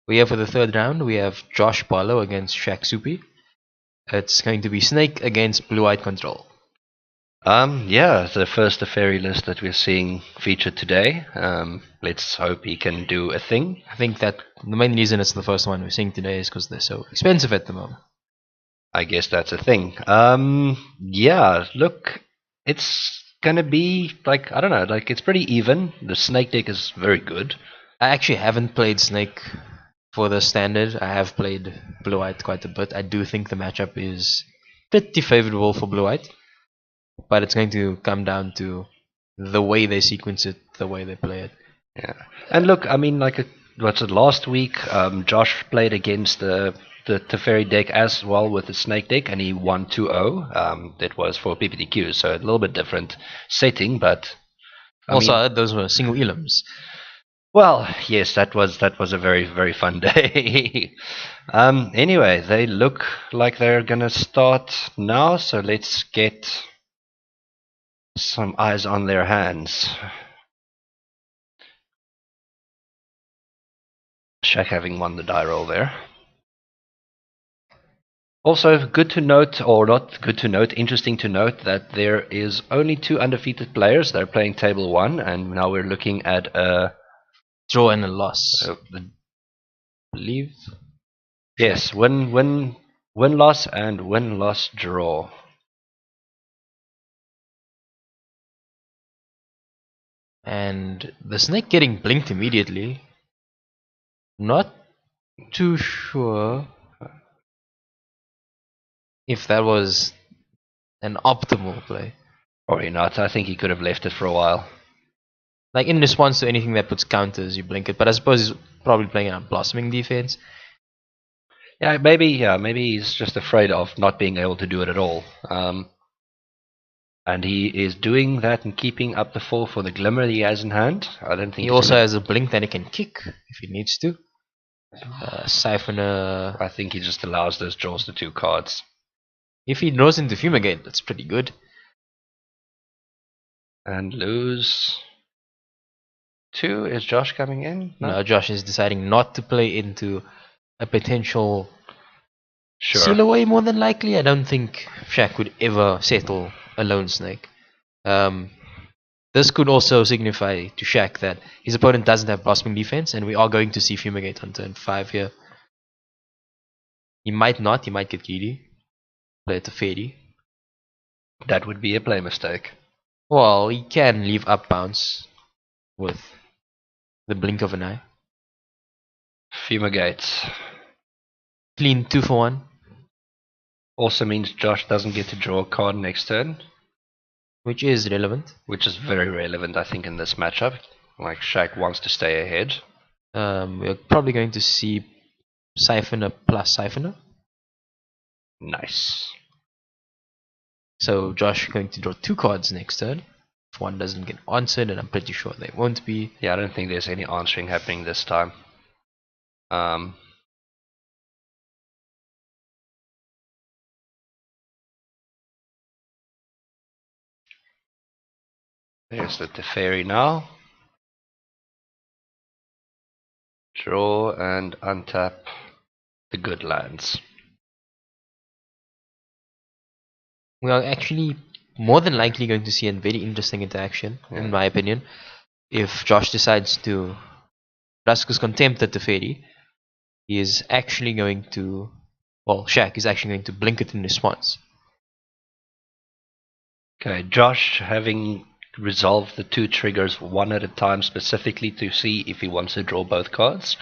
We have for the third round, we have Josh Barlow against Shakeel Soopee. It's going to be Snake against Blue-Eyed Control. Yeah, the first Teferi list that we're seeing featured today. Let's hope he can do a thing. I think that the main reason it's the first one we're seeing today is because they're so expensive at the moment. I guess that's a thing. Yeah, look, it's gonna be like, I don't know, like it's pretty even. The Snake deck is very good. I actually haven't played Snake for the standard. I have played Blue-Eyed quite a bit. I do think the matchup is pretty favorable for Blue-Eyed, but it's going to come down to the way they sequence it, the way they play it. Yeah, and look, I mean, like, what's it? Last week, Josh played against the Teferi deck as well with the Snake deck, and he won 2-0. That was for PPTQ, so a little bit different setting, but I mean, those were single elims. well, yes, that was a very, very fun day. Anyway, they look like they're gonna start now, so let's get some eyes on their hands. Shaq having won the die roll there. Also, good to note, or not good to note, interesting to note that there is only 2 undefeated players that are playing table 1, and now we're looking at a draw and a loss. I believe. Yes, win loss and win loss draw. And the Snake getting blinked immediately. Not too sure if that was an optimal play. Probably not. I think he could have left it for a while. Like in response to anything that puts counters, you blink it. But I suppose he's probably playing a blossoming defense. Yeah, maybe he's just afraid of not being able to do it at all. And he is doing that and keeping up the fall for the glimmer that he has in hand. I don't think he also has a blink that he can kick if he needs to. Siphoner. I think he just allows those draws to 2 cards. If he draws into Fumigate, that's pretty good. And lose 2. Is Josh coming in? No, Josh is deciding not to play into a potential seal away, more than likely. I don't think Shaq would ever settle a lone Snake. This could also signify to Shaq that his opponent doesn't have blossoming defense, and we are going to see Fumigate on turn 5 here. He might not, he might get greedy. Play Teferi. That would be a play mistake. Well, he can leave up bounce with the blink of an eye. Fumigates. Clean 2 for 1. Also means Josh doesn't get to draw a card next turn. Which is relevant. Which is very relevant, I think, in this matchup. Like, Shaq wants to stay ahead. We're probably going to see Siphoner plus Siphoner. Nice. So Josh going to draw 2 cards next turn. If one doesn't get answered, and I'm pretty sure they won't be. Yeah, I don't think there's any answering happening this time. There's the Teferi now. Draw and untap the good lands. We are actually more than likely going to see a very interesting interaction, in my opinion. If Josh decides to Raska's contempt at Teferi, he is actually going to, well, Shaq is actually going to blink it in response. Okay, Josh having resolved the 2 triggers 1 at a time specifically to see if he wants to draw both cards.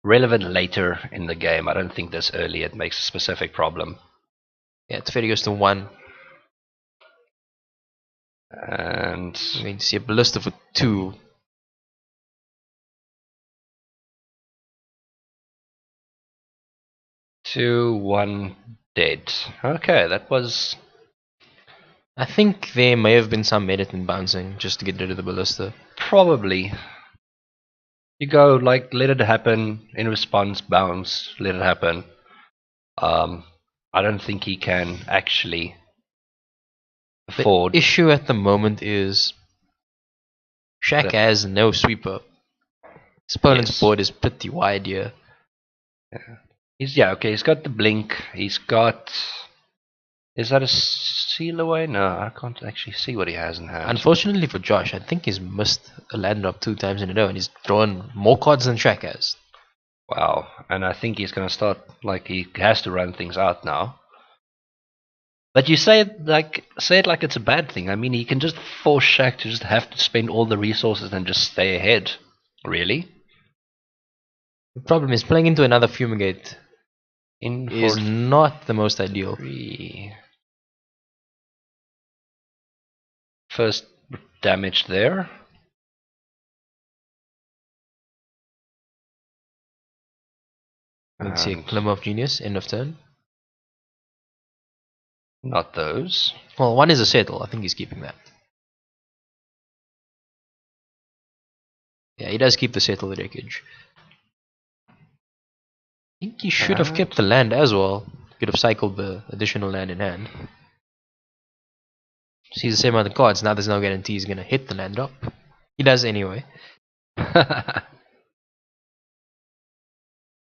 Relevant later in the game. I don't think this early it makes a specific problem. Yeah, Teferi goes to 1. And we're going to see a ballista for 2. Two, 1 dead. Okay, that was. I think there may have been some merit in bouncing just to get rid of the ballista. Probably. You go like, let it happen, in response, bounce, let it happen. I don't think he can actually afford. The issue at the moment is Shaq has no sweeper. His opponent's board is pretty wide here. Yeah. He's got the blink. He's got. Is that a seal away? No, I can't actually see what he has in hand. Unfortunately for Josh, I think he's missed a land drop 2 times in a row, and he's drawn more cards than Shaq has. Wow, and I think he's going to start, like, he has to run things out now. But you say it like it's a bad thing. I mean, he can just force Shaq to just have to spend all the resources and just stay ahead. Really? The problem is playing into another Fumigate is not the most ideal. 3. First damage there. Let's see a Glimmer of Genius, end of turn. Not those. Well, one is a settle. I think he's keeping that. Yeah, he does keep the settle wreckage. I think he should have kept the land as well. Could have cycled the additional land in hand. Sees the same amount of cards. Now there's no guarantee he's going to hit the land drop. He does anyway.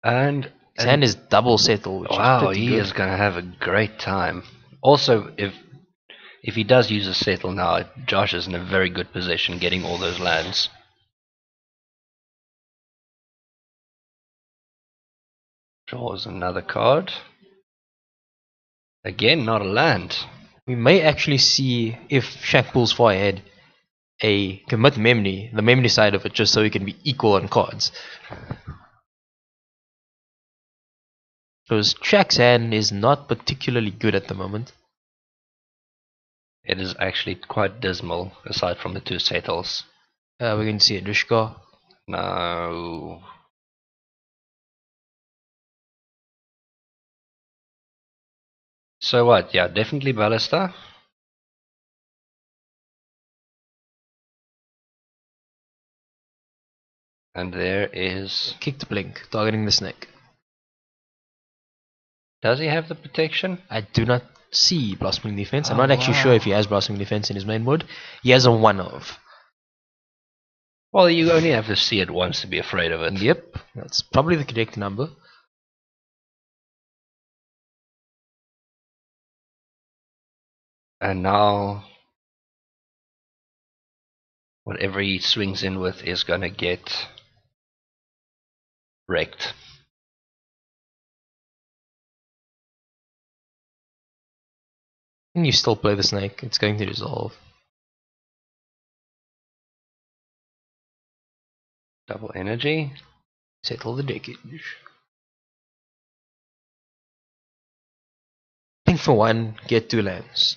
And his hand is double settle, which is pretty good. Is going to have a great time. Also, if he does use a settle now, Josh is in a very good position getting all those lands. Draws another card. Again, not a land. We may actually see, if Shaq pulls far ahead, a commit memory, the memory side of it, just so he can be equal on cards. Because Shaq's hand is not particularly good at the moment. It is actually quite dismal, aside from the 2 settles. We're going to see a Dushka. No. So what? Yeah, definitely Ballista. And there is... Kicked Blink, targeting the snake. Does he have the protection? I do not see Blossoming Defense. I'm not actually sure if he has Blossoming Defense in his main board. He has a 1-of. Well, you only have to see it once to be afraid of it. Yep, that's probably the correct number. And now, whatever he swings in with is going to get wrecked. And you still play the snake, it's going to resolve. Double energy. Settle the deckage. Think for 1, get 2 lands.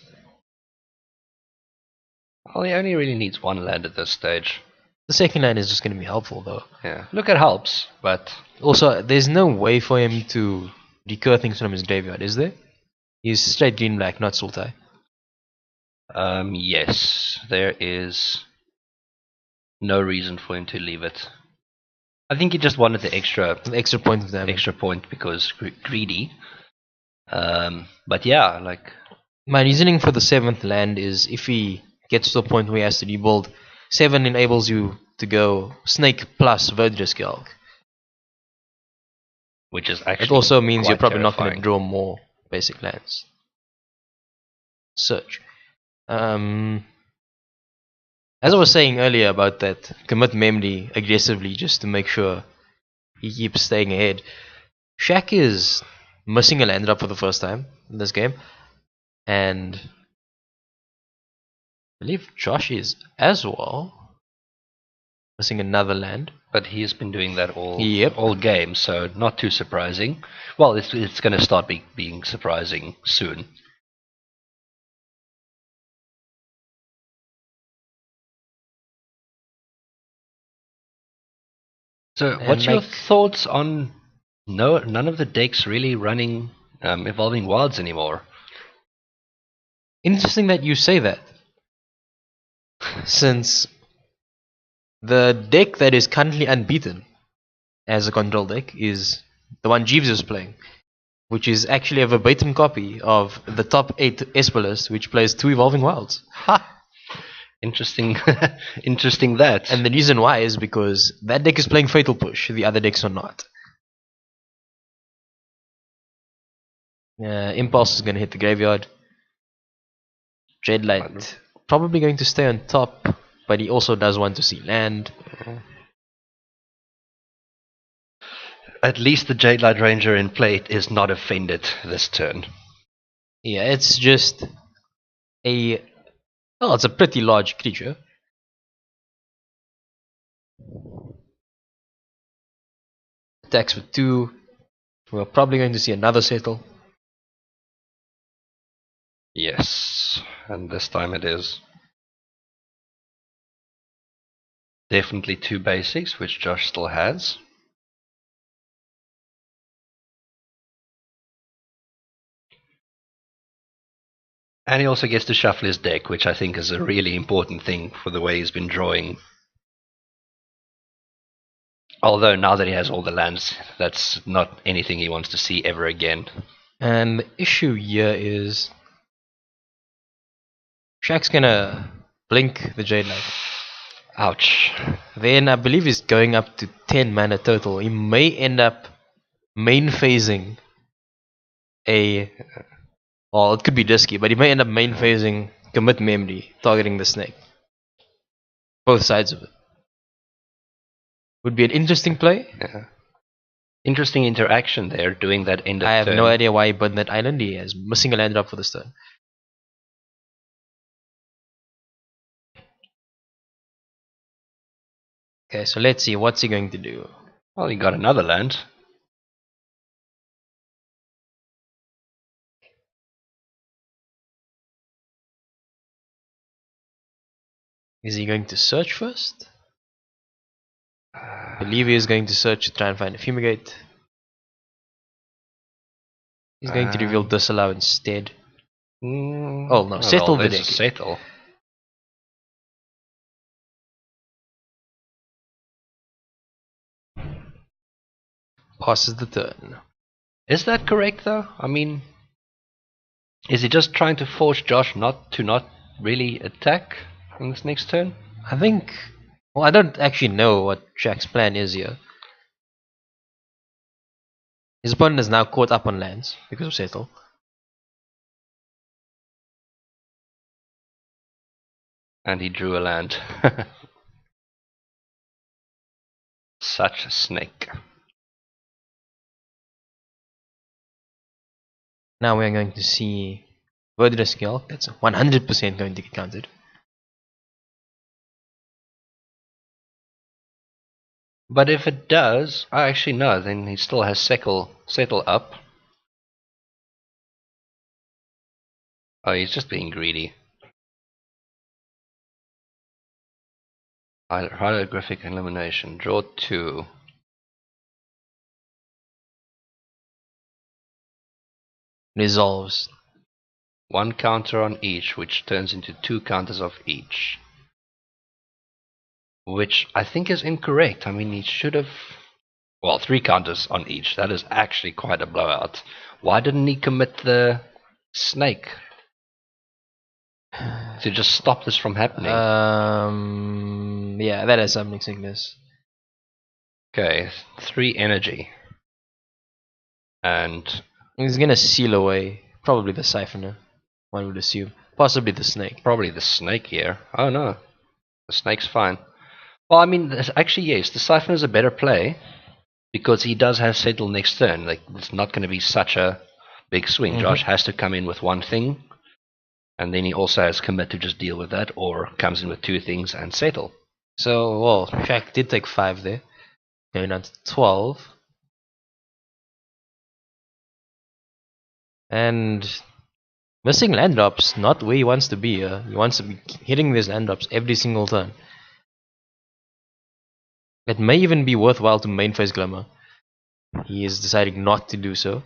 Well, he only really needs 1 land at this stage. The second land is just going to be helpful though. Yeah, look, it helps, but... Also, there's no way for him to recur things from his graveyard, is there? He's straight green-black, not Sultai. Yes, there is no reason for him to leave it. I think he just wanted the extra point of damage. Extra point because greedy. But yeah, like... My reasoning for the 7th land is if he gets to a point where he has to rebuild, 7 enables you to go Snake plus Verdurous Calc. Which is actually... It also means you're probably terrifying. not going to draw more basic lands. Search. As I was saying earlier about that, commit memory aggressively just to make sure he keeps staying ahead. Shaq is missing a land drop for the first time in this game, and I believe Josh is as well missing another land. But he's been doing that all game, so not too surprising. Well, it's going to start being surprising soon. So, what's your thoughts on none of the decks really running Evolving Wilds anymore? Interesting that you say that, since the deck that is currently unbeaten as a control deck is the one Jeeves is playing, which is actually a verbatim copy of the top 8 Esper list, which plays 2 Evolving Wilds. Ha! Interesting, interesting that. And the reason why is because that deck is playing Fatal Push, the other decks are not. Impulse is going to hit the graveyard. Dreadlight probably going to stay on top, but he also does want to see land. At least the Jadelight Ranger in play is not offended this turn. Yeah, it's just a... Well, it's a pretty large creature. Attacks with 2. We're probably going to see another settle. Yes, and this time it is. Definitely 2 basics, which Josh still has. And he also gets to shuffle his deck, which I think is a really important thing for the way he's been drawing. Although now that he has all the lands, that's not anything he wants to see ever again. And the issue here is Shaq's gonna blink the Jadelight. Ouch. Then I believe he's going up to 10 mana total. He may end up main phasing a... Well, it could be risky, but he may end up main phasing Commit Memory, targeting the snake. Both sides of it. Would be an interesting play. Yeah. Interesting interaction there, doing that end of turn. I have no idea why he burned that island. He is missing a land drop for this turn. Okay, so let's see, what's he going to do? Well, he got another land. Is he going to search first? I believe he is going to search to try and find a Fumigate. He's going to reveal Disallow instead. Oh no, settle the deck. Settle. Passes the turn. Is that correct though? I mean, is he just trying to force Josh not really attack on this next turn? I think... Well, I don't actually know what Shaq's plan is here. His opponent is now caught up on lands because of settle. And he drew a land. Such a snake. Now we're going to see Verdurous Skill. That's 100% going to get counted. But if it does, actually no, then he still has settle up. Oh, he's just being greedy. Holographic elimination. Draw 2. Resolves. 1 counter on each, which turns into 2 counters of each. Which I think is incorrect. I mean, he should have... Well, 3 counters on each. That is actually quite a blowout. Why didn't he commit the snake? To just stop this from happening. Yeah, that has Summoning Sickness. Okay, 3 energy. And he's gonna seal away probably the Siphoner, one would assume. Possibly the snake. Probably the snake here. Oh no, the snake's fine. Well, I mean, actually yes, the Siphoner is a better play because he does have settle next turn. Like, it's not going to be such a big swing. Josh has to come in with 1 thing, and then he also has commit to just deal with that, or comes in with 2 things and settle. So, well, Shaq did take 5 there, going on to 12. And missing land drops, not where he wants to be. He wants to be hitting these land drops every single turn. It may even be worthwhile to main phase Glimmer. He is deciding not to do so.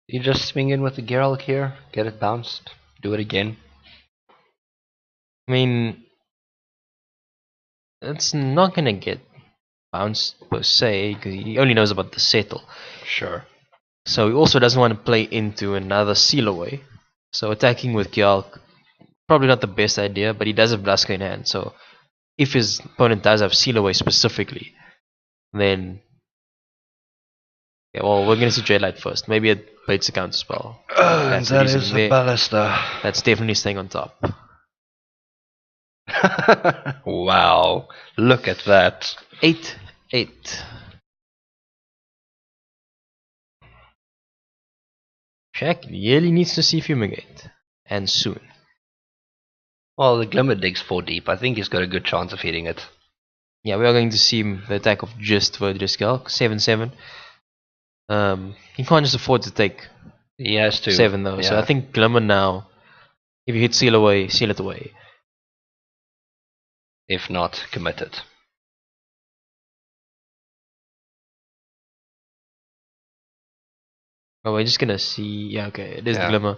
You just swing in with the Geralt here, get it bounced, do it again. I mean, it's not gonna get bounced per se, because he only knows about the settle. Sure. So he also doesn't want to play into another seal away. So attacking with Gyalk, probably not the best idea, but he does have Blaska in hand. So if his opponent does have seal away specifically, then yeah, well, we're gonna see Dreadlight first. Maybe it baits a counter spell. That's the That reason is a there. ballista. That's definitely staying on top. Wow, look at that. 8-8. Shaq really needs to see Fumigate, and soon. Well, the Glimmer digs 4 deep. I think he's got a good chance of hitting it. Yeah, we are going to see the attack of just Verdriskel, 7-7. He can't just afford to take He has to. 7 though, so I think Glimmer now, if you hit seal away, seal it away. If not, commit it. Oh, we're just gonna see. Yeah, okay, it is the Glimmer.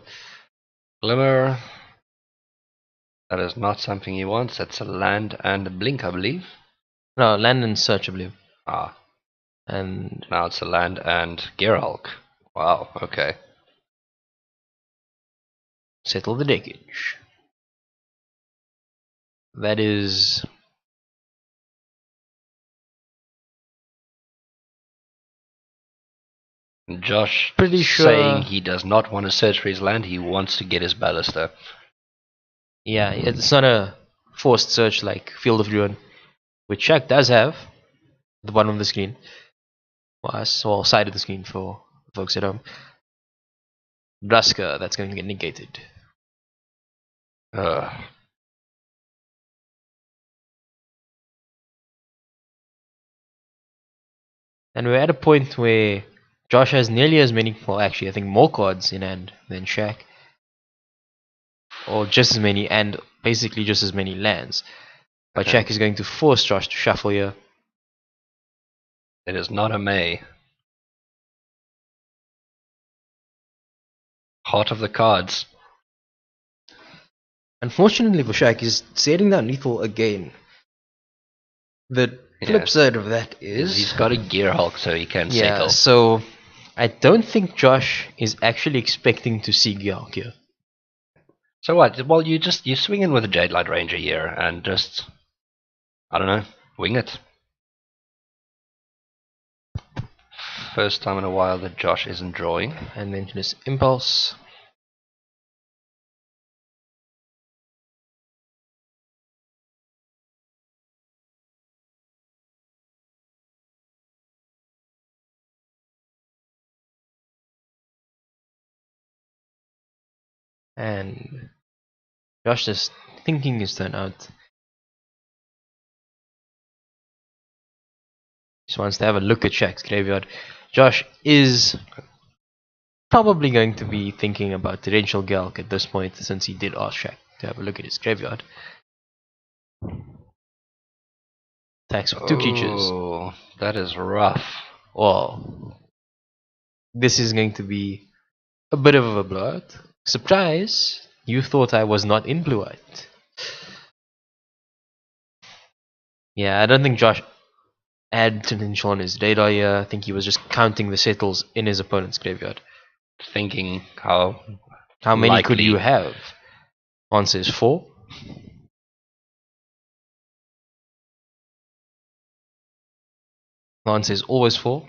Glimmer. That is not something he wants. That's a land and a blink, I believe. No, land and search, I believe. Ah. And now it's a land and Gearhulk. Wow, okay. Settle the deckage. That is Josh pretty sure saying he does not want to search for his land, he wants to get his ballista. Yeah, it's not a forced search like Field of Ruin, which Shaq does have at the bottom of the screen. Well, side of the screen for folks at home. Blaska, that's going to get negated. Uh, And we're at a point where Josh has nearly as many, well actually I think more cards in hand than Shaq. Or just as many, and basically just as many lands. But Shaq is going to force Josh to shuffle here. It is not a May. Heart of the cards. Unfortunately for Shaq, he's setting down lethal again. The flip side of that is he's got a Gearhulk, so he can settle. Yeah, so I don't think Josh is actually expecting to see Gyalk here. So what? Well, you swing in with a Jade Light Ranger here and just, I don't know, wing it. First time in a while that Josh isn't drawing. And then his Impulse. And Josh just thinking his turn out. Just wants to have a look at Shaq's graveyard. Josh is probably going to be thinking about torrential Gyalk at this point, since he did ask Shaq to have a look at his graveyard. Attacks with 2 creatures. Oh, that is rough. Well, this is going to be a bit of a blowout. Surprise! You thought I was not in blue white. Yeah, I don't think Josh had potential on his radar here. I think he was just counting the settles in his opponent's graveyard. Thinking how many likely could you have? Answer is 4. The answer is always 4.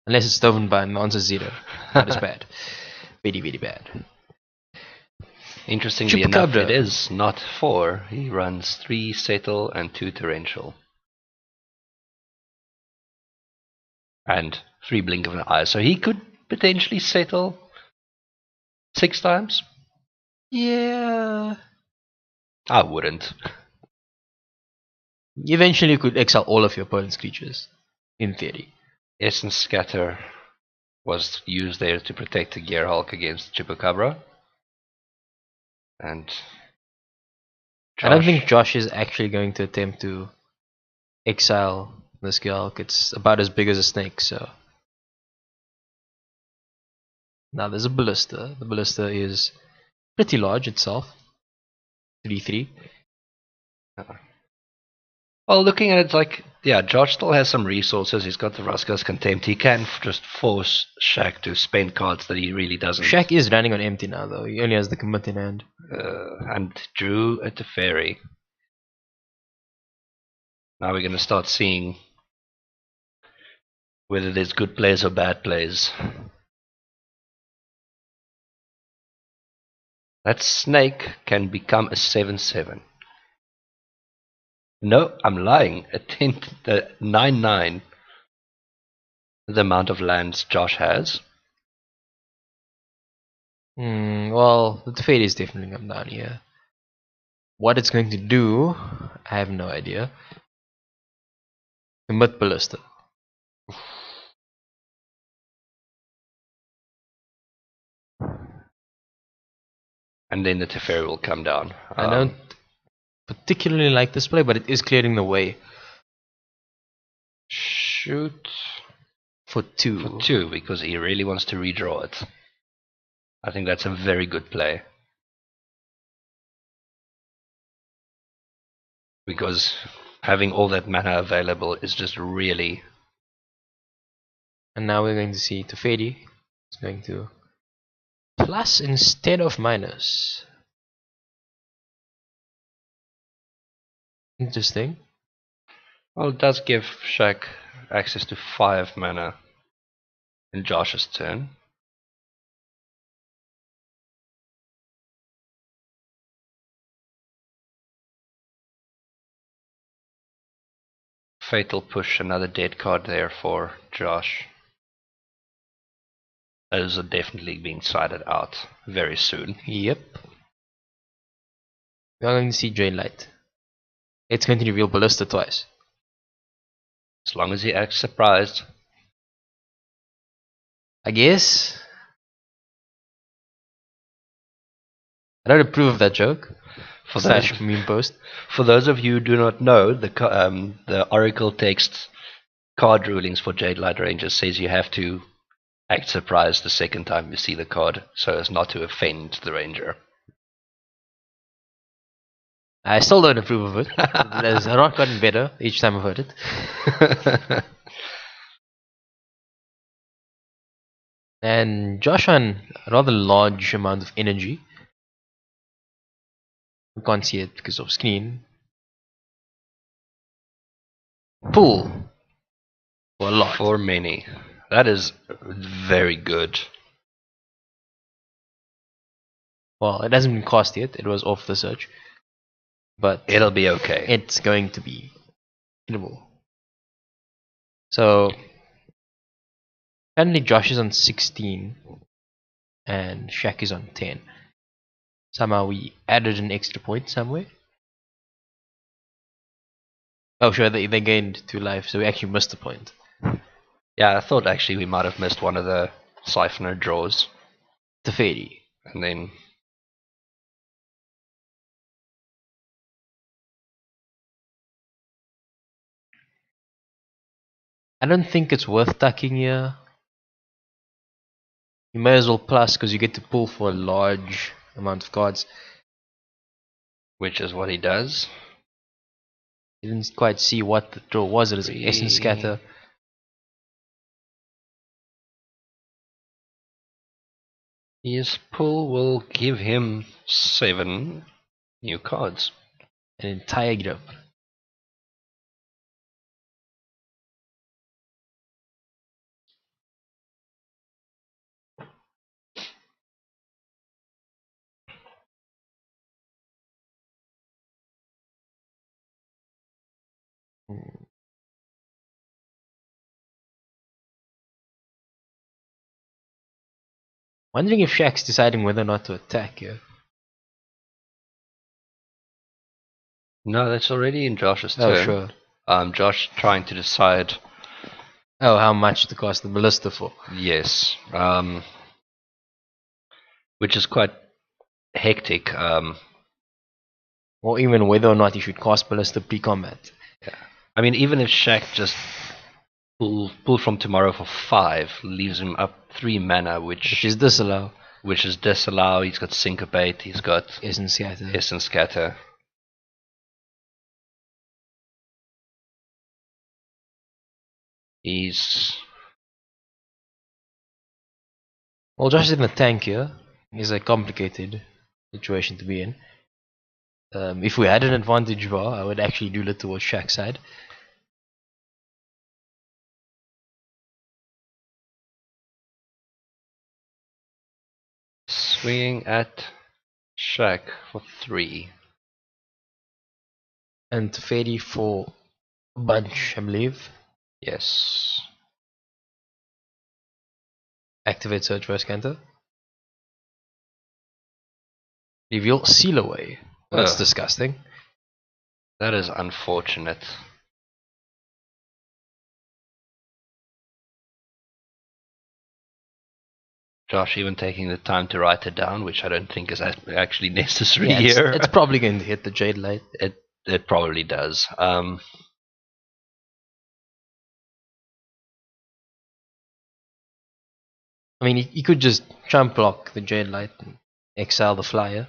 Unless it's Stovenbein, the answer is 0. That is bad. Very, very bad. Interestingly enough, it is not 4. He runs 3 settle and 2 torrential. And 3 blink of an eye. So he could potentially settle 6 times? Yeah. I wouldn't. Eventually you could exile all of your opponent's creatures, in theory. Essence Scatter was used there to protect the Gearhulk against Chupacabra. And I don't think Josh is actually going to attempt to exile this Gyalk. It's about as big as a snake, so Now there's a ballista. The ballista is pretty large itself. 3-3. Well, looking at it, like, yeah, Josh still has some resources. He's got the Roscoe's Contempt. He can just force Shaq to spend cards that he really doesn't. Shaq is running on empty now, though. He only has the commit in hand. And drew a Teferi. Now we're going to start seeing whether there's good plays or bad plays. That snake can become a 7/7. No, I'm lying. A 9/9. The amount of lands Josh has. Well, the Teferi is definitely come down here. What it's going to do, I have no idea. Commit ballista. And then the Teferi will come down. I don't particularly like this play, but it is clearing the way. Shoot. For 2. For 2, because he really wants to redraw it. I think that's a very good play. Because having all that mana available is just really... And now we're going to see Teferi is going to plus instead of minus. Interesting. Well, it does give Shaq access to 5 mana in Josh's turn. Fatal Push, another dead card there for Josh. Those are definitely being sided out very soon. Yep. We are going to see Drain Light. It's going to reveal Ballista twice. As long as he acts surprised. I guess. I don't approve of that joke. For / meme post. For those of you who do not know, the Oracle text card rulings for Jade Light Rangers says you have to act surprised the second time you see the card, so as not to offend the ranger. I still don't approve of it. It has not gotten better each time I've heard it. And Josh on a rather large amount of energy. We can't see it because of screen. Pull. For a lot. For many. That is very good. Well, it hasn't been cast yet. It was off the search. But it'll be okay. It's going to be hittable. So apparently Josh is on 16 and Shaq is on 10. Somehow we added an extra point somewhere. Oh sure, they gained 2 life, so we actually missed a point. Yeah, I thought actually we might have missed one of the Siphoner draws. Teferi. And then I don't think it's worth tucking here. You may as well plus because you get to pull for a large amount of cards. Which is what he does. Didn't quite see what the draw was. It is Essence Scatter. His pull will give him 7 new cards. An entire grip. Wondering if Shaq's deciding whether or not to attack here. No, that's already in Josh's turn. Oh, sure. Josh trying to decide. Oh, how much to cost the ballista for? Yes. Which is quite hectic. Or even whether or not he should cost ballista pre-combat. Yeah. I mean, even if Shaq just Pull from tomorrow for 5, leaves him up 3 mana, which is disallow. Which is disallow. He's got syncopate. He's got essence scatter. Essence scatter. Well, Josh is in the tank here. It's a complicated situation to be in. If we had an advantage bar, I would actually do it towards Shaq's side. Swinging at Shaq for 3. And Teferi for a bunch, I believe. Yes. Activate search for Scanter. Reveal Seal Away. That's disgusting. That is unfortunate. Josh even taking the time to write it down, which I don't think is actually necessary here. It's probably going to hit the Jade Light. It probably does. I mean, he could just jump block the Jade Light and exile the flyer.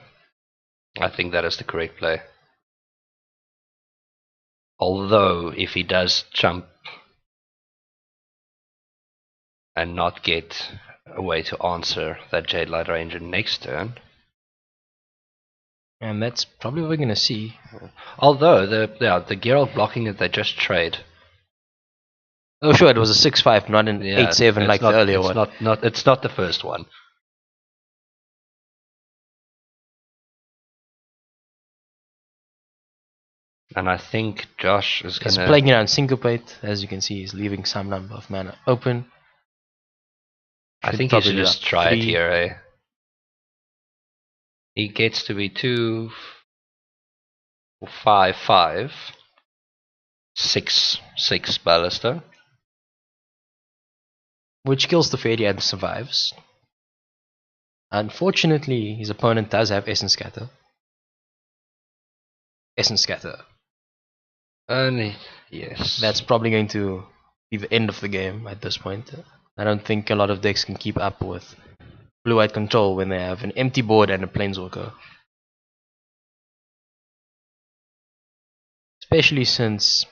I think that is the correct play. Although, if he does jump and not get a way to answer that Jade Light Ranger next turn. And that's probably what we're going to see. Although, the Geralt blocking it, they just trade. Oh sure, it was a 6-5, not an 8-7 like the earlier one. It's not the first one. And I think Josh is going to... He's playing around Syncopate. As you can see, he's leaving some number of mana open. I think he should just try it here, eh? He gets to be 2, 5, 5. 6 Ballista. Which kills the Teferi and survives. Unfortunately, his opponent does have Essence Scatter. Essence Scatter. Yes. That's probably going to be the end of the game at this point. I don't think a lot of decks can keep up with blue-white control when they have an empty board and a Planeswalker. Especially since...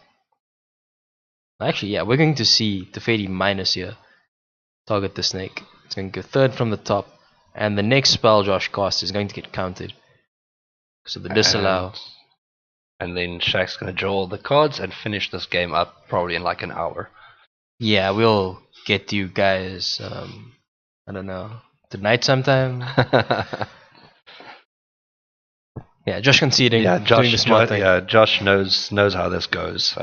Actually, yeah, we're going to see Teferi minus here. Target the snake. It's going to go third from the top. And the next spell Josh casts is going to get counted. So the disallow. And then Shaq's going to draw all the cards and finish this game up probably in like an hour. Yeah, we'll get to you guys, I don't know, tonight sometime. Yeah, Josh conceding. Yeah, doing the smart thing. Yeah, Josh knows how this goes.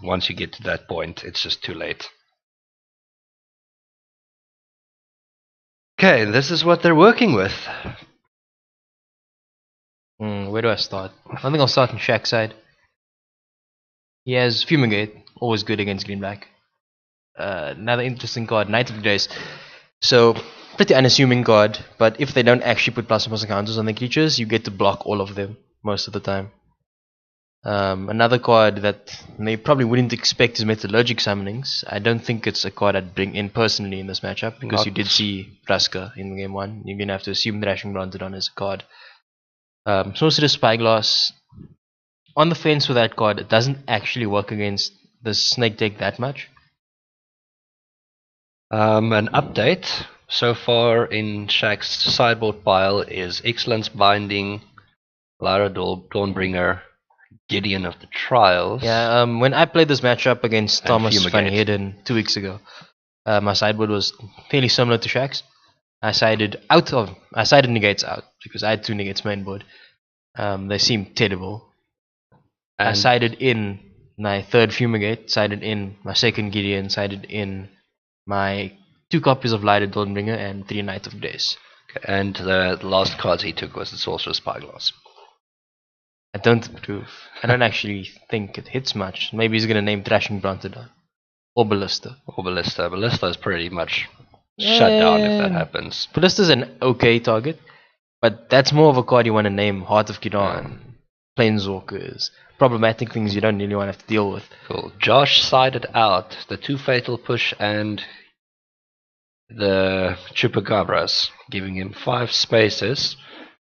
Once you get to that point, it's just too late. Okay, this is what they're working with. Where do I start? I think I'll start on Shaq's side. He has Fumigate, always good against green black. Another interesting card, Knight of the Days. So, pretty unassuming card, but if they don't actually put plus and plus counters on the creatures, you get to block all of them most of the time. Another card that they probably wouldn't expect is Metallurgic Summonings. I don't think it's a card I'd bring in personally in this matchup, because you did see Raska in game 1. You're going to have to assume Thrashing Brontodon is a card. Sorcerer's Spyglass. On the fence with that card, it doesn't actually work against the snake deck that much. An update so far in Shaq's sideboard pile is Excellence Binding, Lyra Dawnbringer, Gideon of the Trials. Yeah, when I played this matchup against Thomas Van Heerden 2 weeks ago, my sideboard was fairly similar to Shaq's. I sided negates out because I had 2 negates main board. They seemed terrible. I sided in my third Fumigate, sided in my second Gideon, sided in my 2 copies of Lyra Dawnbringer and 3 Knight of Days. Okay, and the last cards he took was the Sorcerer's Spyglass. I don't approve. I don't actually think it hits much. Maybe he's going to name Thrashing Brontodon. Or Ballista. Ballista is pretty much shut down if that happens. Ballista's an okay target, but that's more of a card you want to name Heart of Kiran. planeswalkers, problematic things you don't really want to have to deal with. Cool. Josh sided out the 2 Fatal Push and the Chupacabras, giving him 5 spaces,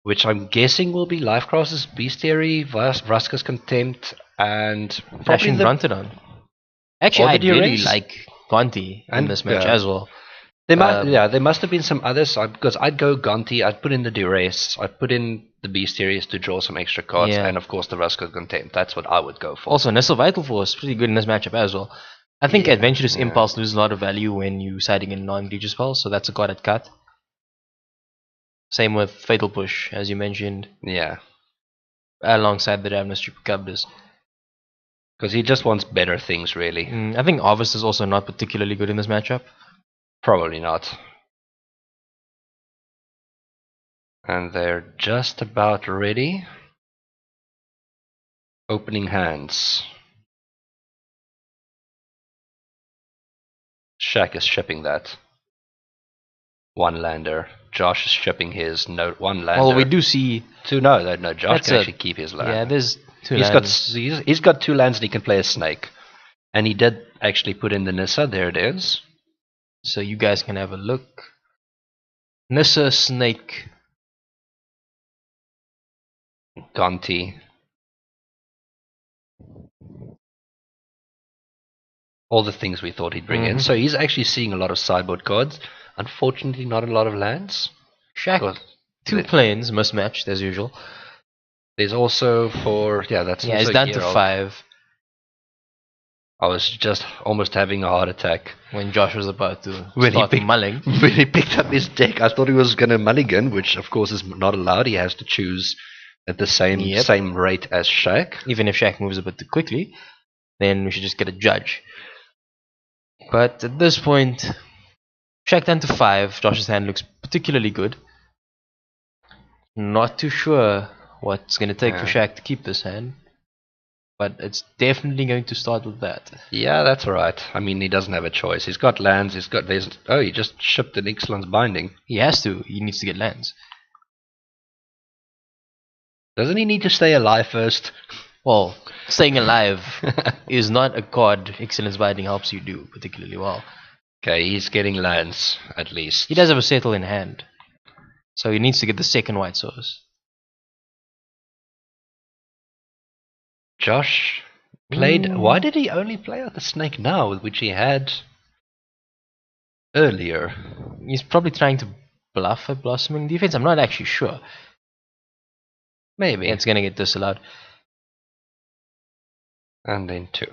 which I'm guessing will be Lifecross's Bestiary, Vraska's Contempt, and Flashing Bruntodon. Actually, I really like Gonti in this match as well. There must have been some others, because I'd go Gonti, I'd put in the Duress, I'd put in the Bestiaries to draw some extra cards, and of course the Vraska's Contempt. That's what I would go for. Also, Nissa Vital Force, pretty good in this matchup as well. I think Adventurous Impulse loses a lot of value when you're siding in non-creature spells, so that's a card at cut. Same with Fatal Push, as you mentioned. Yeah. Alongside the Ravenous Chupacabras. Because he just wants better things, really. I think Harvest is also not particularly good in this matchup. Probably not. And they're just about ready. Opening hands. Shaq is shipping that. 1 lander. Josh is shipping his 1 lander. Well, we do see 2. No, Josh can actually keep his land. Yeah, there's 2 lands. He's got 2 lands and he can play a snake. And he did actually put in the Nissa. There it is. So you guys can have a look. Nissa, Snake, Gonti. All the things we thought he'd bring in. So he's actually seeing a lot of sideboard cards. Unfortunately, not a lot of lands. Shaq, 2 planes mismatched as usual. There's also it's down to 5. I was just almost having a heart attack when Josh was about to start mulling. When he picked up his deck, I thought he was going to mulligan, which of course is not allowed. He has to choose at the same rate as Shaq. Even if Shaq moves a bit too quickly, then we should just get a judge. But at this point, Shaq down to 5. Josh's hand looks particularly good. Not too sure what's going to take for Shaq to keep this hand. But it's definitely going to start with that. Yeah, that's right. I mean, he doesn't have a choice. He's got lands. He just shipped an Ixalan's Binding. He has to. He needs to get lands. Doesn't he need to stay alive first? Well, staying alive is not a card Ixalan's Binding helps you do particularly well. Okay, he's getting lands, at least. He does have a settle in hand. So he needs to get the second white source. Josh played... Why did he only play out the snake now, which he had earlier? He's probably trying to bluff a Blossoming Defense. I'm not actually sure. Maybe. It's going to get disallowed. And then 2.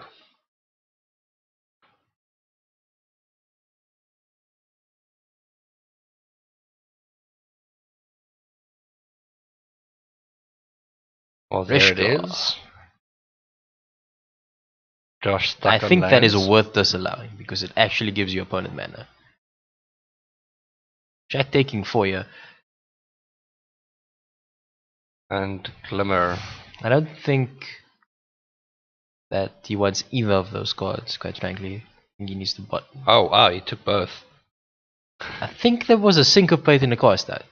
Well, there it is. Josh stuck I think that is worth disallowing because it actually gives your opponent mana. Jack taking 4 here. And Glimmer. I don't think that he wants either of those cards, quite frankly. I think he needs to bot. Oh wow, he took both. I think there was a Syncopate in the cast out.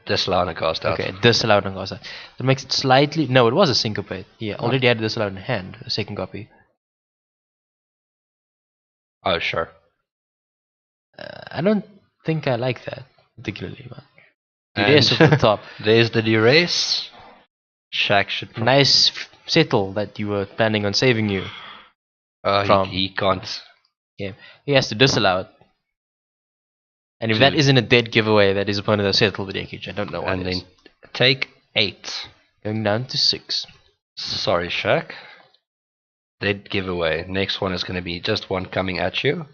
Disallowed and cast out. Okay, disallowed and cast out. That makes it slightly... No, it was a Syncopate. Yeah, already had disallowed in hand, a second copy. Oh, sure. I don't think I like that particularly much. Duress at the top. There's the Duress. Shaq should... Nice settle that you were planning on saving you from. He can't. Yeah, he has to disallow it. And if that isn't a dead giveaway that his opponent has settled the deckage, I don't know what and then take 8. Going down to 6. Sorry, Shaq. Dead giveaway. Next one is going to be just one coming at you.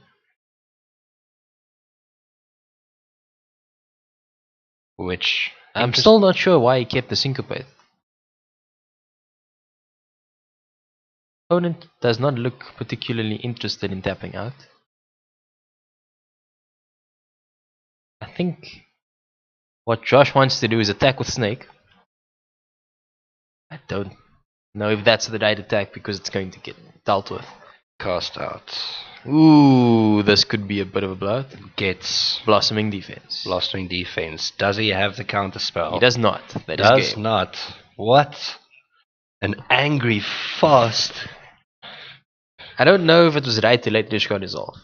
Which... I'm still not sure why he kept the Syncopate. Opponent does not look particularly interested in tapping out. I think what Josh wants to do is attack with Snake. I don't know if that's the right attack because it's going to get dealt with. Cast out. Ooh, this could be a bit of a blowout. Gets Blossoming Defense. Blossoming Defense. Does he have the counter spell? He does not. That does not. What? An angry fast. I don't know if it was right to let discard his off.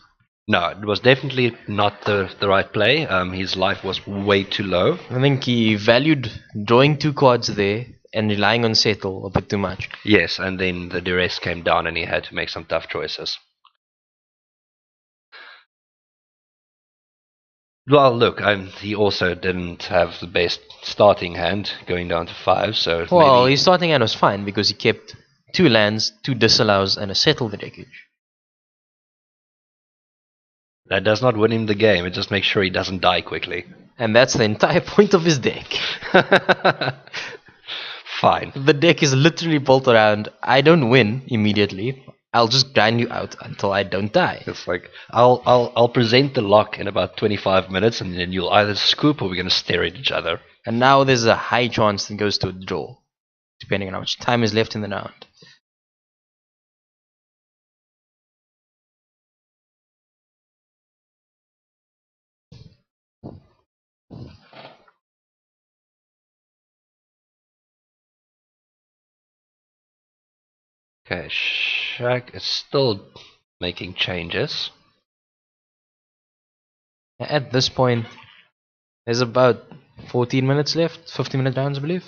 No, it was definitely not the right play. His life was way too low. I think he valued drawing 2 cards there and relying on settle a bit too much. Yes, and then the duress came down and he had to make some tough choices. Well, look, he also didn't have the best starting hand, going down to 5, so well, maybe... his starting hand was fine because he kept 2 lands, 2 disallows, and a settle the deckage. That does not win him the game, it just makes sure he doesn't die quickly. And that's the entire point of his deck. Fine. The deck is literally built around, I don't win immediately, I'll just grind you out until I don't die. It's like, I'll present the lock in about 25 minutes and then you'll either scoop or we're going to stare at each other. And now there's a high chance it goes to a draw, depending on how much time is left in the round. Okay, Shaq is still making changes. At this point, there's about 14 minutes left, 15-minute rounds, I believe.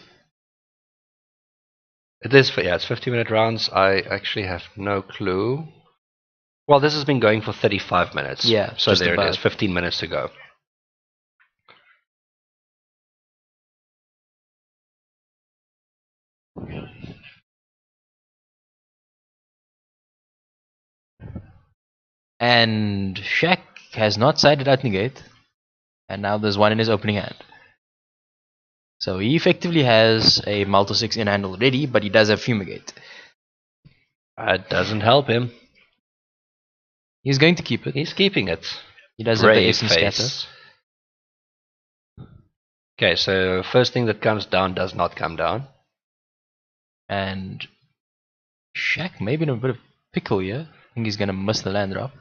It is, yeah, it's 50-minute rounds. I actually have no clue. Well, this has been going for 35 minutes. Yeah, so there it is, 15 minutes to go. And Shaq has not sided out negate, and now there's one in his opening hand. So he effectively has a multi 6 in hand already, but he does have fumigate. It doesn't help him. He's going to keep it. He's keeping it. He does have the essence scatter. Okay, so first thing that comes down does not come down. And Shaq may be in a bit of pickle here. I think he's going to miss the land drop.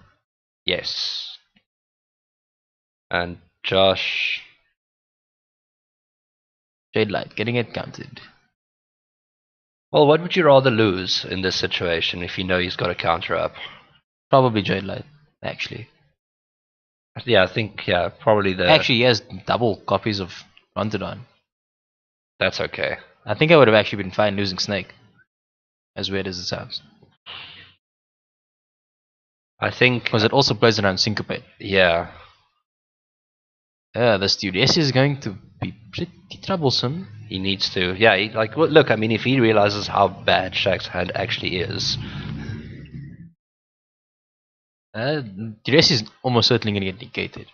Yes. And Josh... Jade Light, getting it counted. Well, what would you rather lose in this situation if you know he's got a counter up? Probably Jade Light, actually. Yeah, I think, yeah, probably the... Actually, he has double copies of Rontodon. That's okay. I think I would have actually been fine losing Snake. As weird as it sounds. I think... Because it also plays around Syncopate. Yeah. This dude, yes, is going to be pretty troublesome. He needs to... Yeah, like, look, I mean, if he realizes how bad Shaq's hand actually is... Duress is almost certainly going to get negated.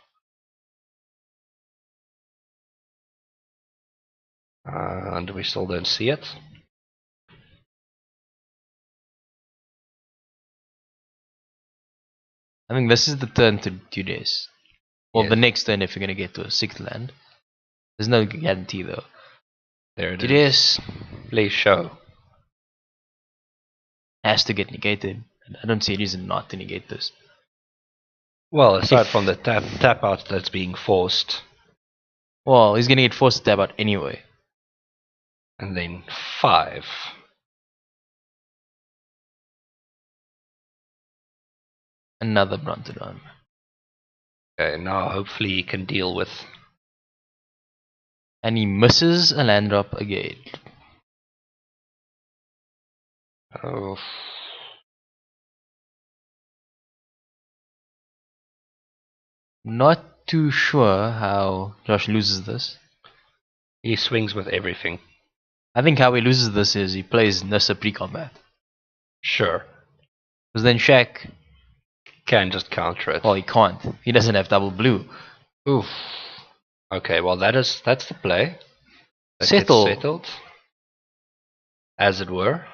And we still don't see it. I think this is the turn to Duress. Well, yes. The next turn if you're going to get to a 6th land. There's no guarantee though. There it is. Please show. Has to get negated. I don't see a reason not to negate this. Well, aside from the tap out that's being forced. Well, he's going to get forced to tap out anyway. And then 5. Another Brontodon. Okay, now hopefully he can deal with... And he misses a land drop again. Oh. Not too sure how Josh loses this. He swings with everything. I think how he loses this is he plays Nissa pre-combat. Sure. Because then Shaq can just counter it. Well, he can't. He doesn't have double blue. Oof. Okay, well that's the play. That Settle. gets settled. As it were.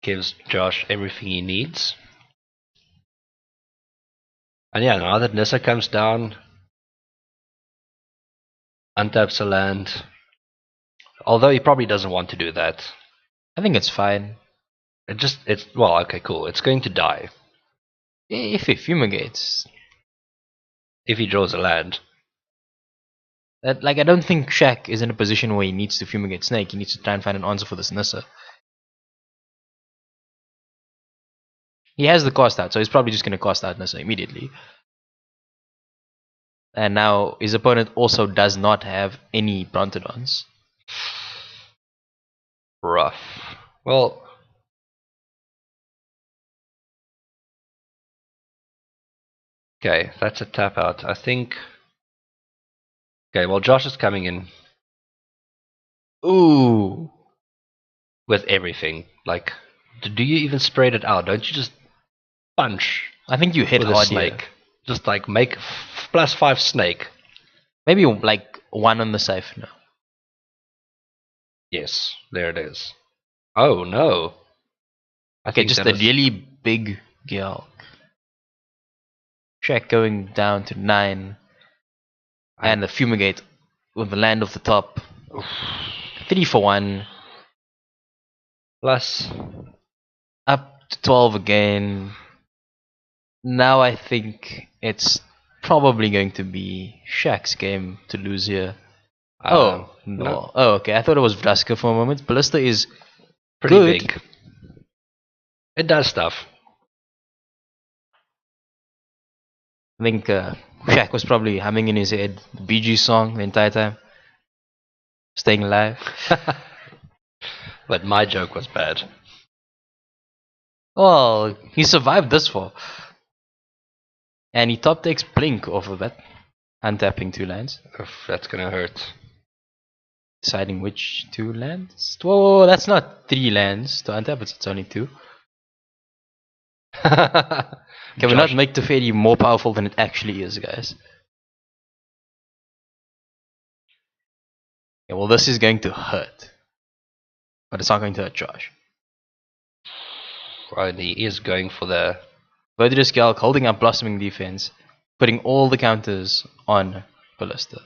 Gives Josh everything he needs. And yeah, now that Nissa comes down, untaps a land. Although he probably doesn't want to do that. I think it's fine. Well, okay, cool. It's going to die. If he fumigates. If he draws a land. Like, I don't think Shaq is in a position where he needs to fumigate Snake. He needs to try and find an answer for this Nissa. He has the cost out, so he's probably just going to cost out Nissa immediately. And now his opponent also does not have any Brontodons. Rough. Well, okay, that's a tap out. I think. Okay, well, Josh is coming in. Ooh. With everything. Like, do you even spread it out? Don't you just punch? I think you hit with hard a snake. here. Just like make +5 snake. Maybe like 1 on the safe now. Yes, there it is. Oh no. Okay, just a really big Gyalk. Shaq going down to 9. And the Fumigate with the land off the top. 3 for 1. Plus. Up to 12 again. Now I think it's probably going to be Shaq's game to lose here. Oh, no. No. Oh, okay. I thought it was Vraska for a moment. Ballista is pretty good. Big. It does stuff. I think Shaq was probably humming in his head the Bee Gees song the entire time. Staying alive. But my joke was bad. Well, he survived this far. And he top takes Blink off of that. Untapping 2 lands. Oof, that's gonna hurt. Deciding which 2 lands? Whoa, that's not 3 lands to untap, it's only 2. Can we not make Teferi more powerful than it actually is, guys? Yeah, well, this is going to hurt. But it's not going to hurt Josh. Right, he is going for the... Verdurous Gyalk holding up Blossoming Defense, putting all the counters on Ballista.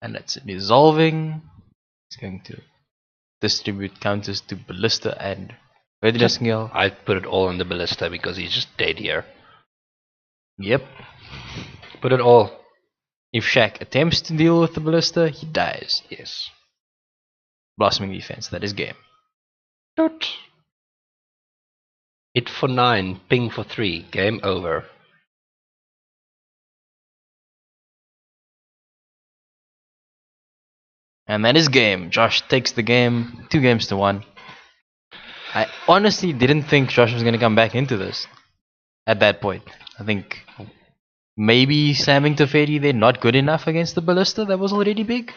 And that's dissolving. It's going to distribute counters to Ballista and Verdurous Gyalk. I put it all on the Ballista because he's just dead here. Yep. Put it all. If Shaq attempts to deal with the Ballista, he dies. Yes. Blossoming Defense, that is game. Doot. Hit for 9, ping for 3, game over. And that is game. Josh takes the game, 2 games to 1. I honestly didn't think Josh was going to come back into this at that point. I think maybe slamming Teferi there not good enough against the Ballista that was already big.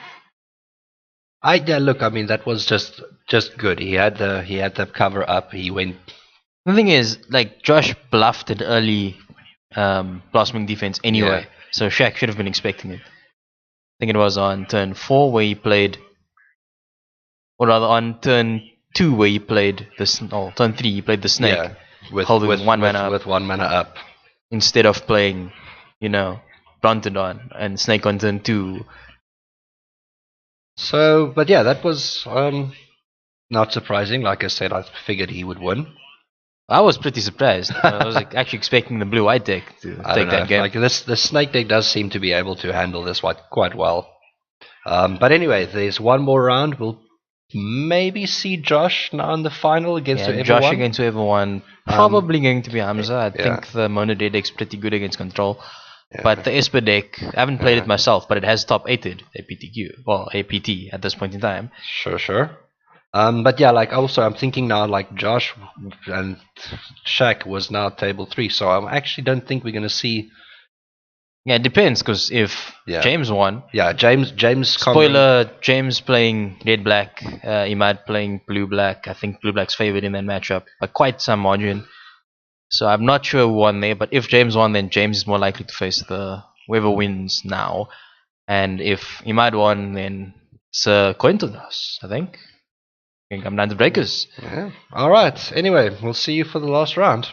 Yeah, look, I mean that was just good. He had the cover up. He went. The thing is, like, Josh bluffed an early Blossoming Defense anyway, yeah. So Shaq should have been expecting it. I think it was on turn 4 where he played, or rather on turn 2 where he played turn 3 he played the Snake, yeah, with 1 mana up. With 1 mana up. Instead of playing, Brontodon and Snake on turn 2. So, but yeah, that was not surprising. Like I said, I figured he would win. I was pretty surprised. I was actually expecting the blue-white deck to take that game. Like the Snake deck does seem to be able to handle this quite well. But anyway, there's one more round. We'll maybe see Josh now in the final against whoever Josh won. Against whoever won. Probably going to be Hamza. I think the Mono deck's pretty good against control. Yeah. But the Esper deck, I haven't played it myself, but it has top 8'd APTQ. Well, APT at this point in time. Sure. But yeah, like also I'm thinking now like Josh and Shaq was now table 3, so I actually don't think we're gonna see. Yeah, it depends, because if James won. Yeah, James. Spoiler: James playing red black, Imad playing blue black. I think blue black's favored in that matchup by quite some margin. So I'm not sure who won there, but if James won, then James is more likely to face whoever wins now. And if Imad won, then it's a coin toss, I think. Come down to breakers. Yeah. All right. Anyway, we'll see you for the last round.